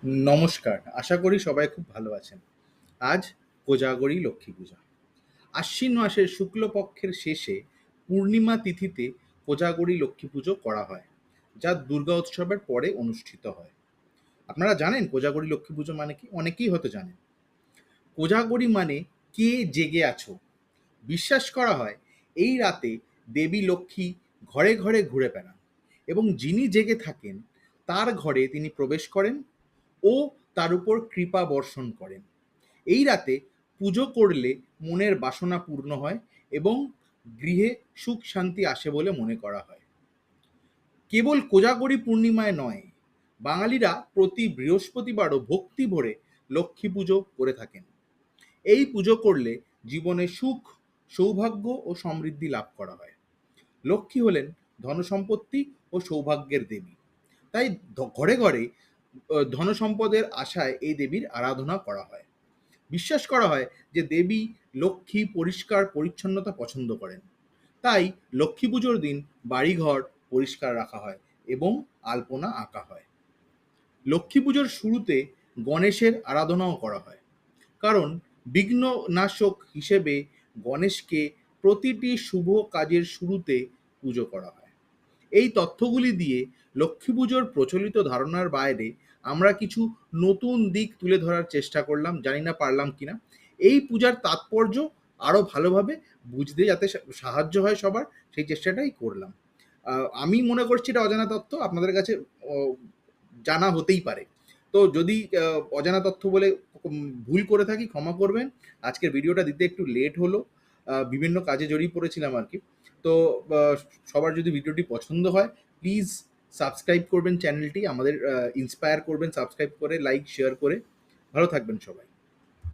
নমস্কার। আশা করি সবাই খুব ভালো আছেন। আজ কোজাগরী লক্ষ্মী পূজা। আশ্বিন মাসের শুক্লপক্ষের শেষে পূর্ণিমা তিথিতে কোজাগরী লক্ষ্মী পুজো করা হয়, যা দুর্গা উৎসবের পরে অনুষ্ঠিত হয়। আপনারা জানেন কোজাগরী লক্ষ্মী পুজো মানে কি? অনেকেই হয়তো জানেন। কোজাগরী মানে কে জেগে আছো? বিশ্বাস করা হয় এই রাতে দেবী লক্ষ্মী ঘরে ঘরে ঘুরে বেড়ান এবং যিনি জেগে থাকেন তার ঘরে তিনি প্রবেশ করেন ও তার উপর কৃপা বর্ষণ করেন। এই রাতে পুজো করলে মনের বাসনা পূর্ণ হয় এবং গৃহে সুখ শান্তি আসে বলে মনে করা হয়। কেবল কোজাগরী পূর্ণিমায় নয়, বাঙালিরা প্রতি বৃহস্পতিবারও ভক্তি ভরে লক্ষ্মী পুজো করে থাকেন। এই পুজো করলে জীবনে সুখ, সৌভাগ্য ও সমৃদ্ধি লাভ করা হয়। লক্ষ্মী হলেন ধনসম্পত্তি ও সৌভাগ্যের দেবী। তাই ঘরে ঘরে ধনসম্পদের আশায় এই দেবীর আরাধনা করা হয়। বিশ্বাস করা হয় যে দেবী লক্ষ্মী পরিষ্কার পরিচ্ছন্নতা পছন্দ করেন। তাই লক্ষ্মী পুজোর দিন বাড়িঘর পরিষ্কার রাখা হয় এবং আলপনা আঁকা হয়। লক্ষ্মী পুজোর শুরুতে গণেশের আরাধনাও করা হয়, কারণ বিঘ্ননাশক হিসেবে গণেশকে প্রতিটি শুভ কাজের শুরুতে পুজো করা হয়। এই তথ্যগুলি দিয়ে লক্ষ্মী পুজোর প্রচলিত ধারণার বাইরে আমরা কিছু নতুন দিক তুলে ধরার চেষ্টা করলাম, জানি না পারলাম কিনা। এই পূজার তাৎপর্য আরও ভালোভাবে বুঝতে যাতে সাহায্য হয় সবার, সেই চেষ্টাটাই করলাম। আমি মনে করছি এটা অজানা তথ্য, আপনাদের কাছে জানা হতেই পারে। তো যদি অজানা তথ্য বলে ভুল করে থাকি ক্ষমা করবেন। আজকের ভিডিওটা দিতে একটু লেট হলো, বিভিন্ন কাজে জড়িয়ে পড়েছিলাম আর কি। তো সবার যদি ভিডিওটি পছন্দ হয় প্লিজ সাবস্ক্রাইব করবেন চ্যানেলটি, আমাদের ইন্সপায়ার করবেন সাবস্ক্রাইব করে, লাইক শেয়ার করে। ভালো থাকবেন সবাই।